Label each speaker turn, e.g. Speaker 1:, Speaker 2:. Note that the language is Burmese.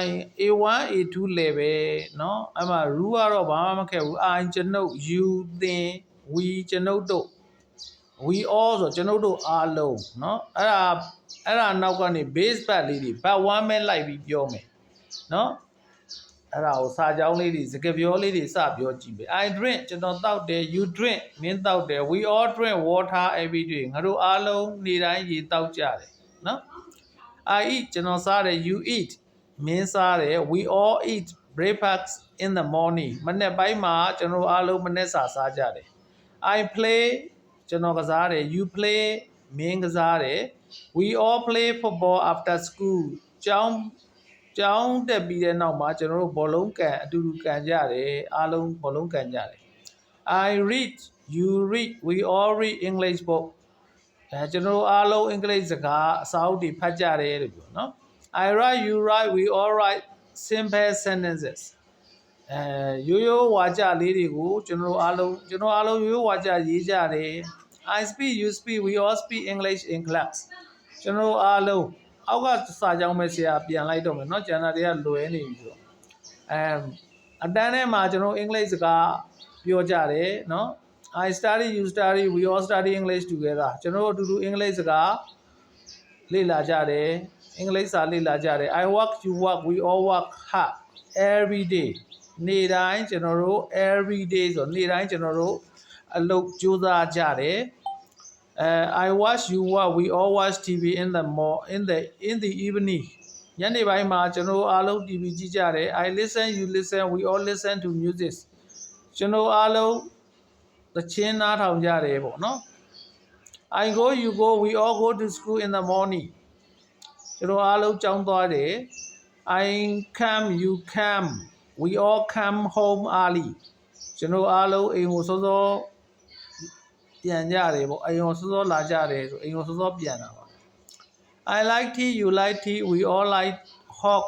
Speaker 1: I A1 A2 level เนาะအဲ့မှာ rule ကတော့ဘာမှမခက်ဘူး I ကျွန်ုပ် you သင် we ကျွန်ုပ်တို့ we all ဆိုကျွန်ုပ်တို့အားလုံးเนาะအဲ့ဒါနောက်ကနေ base part လေးတွေ part 1ပဲလိုက်ပြီးပြောမယ်เนาะအဲ့ဒါကိုစာကြောင်းလေးတွေစကားပြောလေးတွေစပြောကြည့်ပဲ I drink ကျွန်တော်တောက်တယ် you drink မင်းတောက်တယ် we all drink water every day ငါတို့အားလုံးနေ့တိုင်းရေတောက်ကြတယ်เนาะ I eat ကျွန်တော်စားတယ် you eat မင်းစားတယ် we all eat breakfast in the morning မနေ့ပိုင်းမှာကျွန်တော်အားလုံးမနေ့စာစားကြတယ် I play ကျွန်တော်ကစားတယ် you play မင်းကစားတယ် we all play football after school ကျောင်းတက်ပြီးတဲ့နောက်မှာကျွန်တော်တို့ဘောလုံးကန်အတူတူကန်ကြတယ်အားလုံးဘောလုံးကန်ကြတယ် I read you read we all read English book ကျွန်တော်တို့အားလုံးအင်္ဂလိပ်စကားအစာအုပ်တွေဖတ်ကြတယ်လို့ပြောနော် I write you write we all write simple sentences ရိုးရိုးဝါကြလေးတွေကိုကျွန်တော်အားလုံးရိုးရိုးဝါကြရေးကြတယ် I speak you speak we all speak English in class ကျွန်တော်အားလုံးအောက်ကစာကြောင်းပဲဆရာပြန်လိုက်တော့မယ်เนาะကျန်တာတွေကလွယ်နေပြီဆိုတော့အတန်းထဲမှာကျွန်တော်အင်္ဂလိပ်စကားပြောကြတယ်เนาะ I study you study we all study English together ကျွန်တော်တို့အတူတူအင်္ဂလိပ်စကားလေ့လာကြတယ်အင်္ဂလိပ်စာလေ့လာကြတယ် I work you work we all work hard every day နေ့တိုင်းကျွန်တော်တို့ every day ဆိုနေ့တိုင်းကျွန်တော်တို့အလုပ်ကြိုးစားကြတယ် I watch you watch we all watch TV in the evening ညနေပိုင်းမှာကျွန်တော်အားလုံး TV ကြည့်ကြတယ် I listen you listen we all listen to music ကျွန်တော်အားလုံးသချင်းနားထောင်ကြတယ်ပေါ့နော် I go you go we all go to school in the morning ကျွန်တော်အားလုံးကျောင်းသွားတယ် I come you come we all come home early ကျွန်တော်အားလုံးအိမ်ကိုစောစောပြန်ကြတယ်ပေါ့အိမ်ကိုစောစောလာကြတယ်ဆိုအိမ်ကိုစောစောပြန်တာပါ I like tea you like tea we all like hot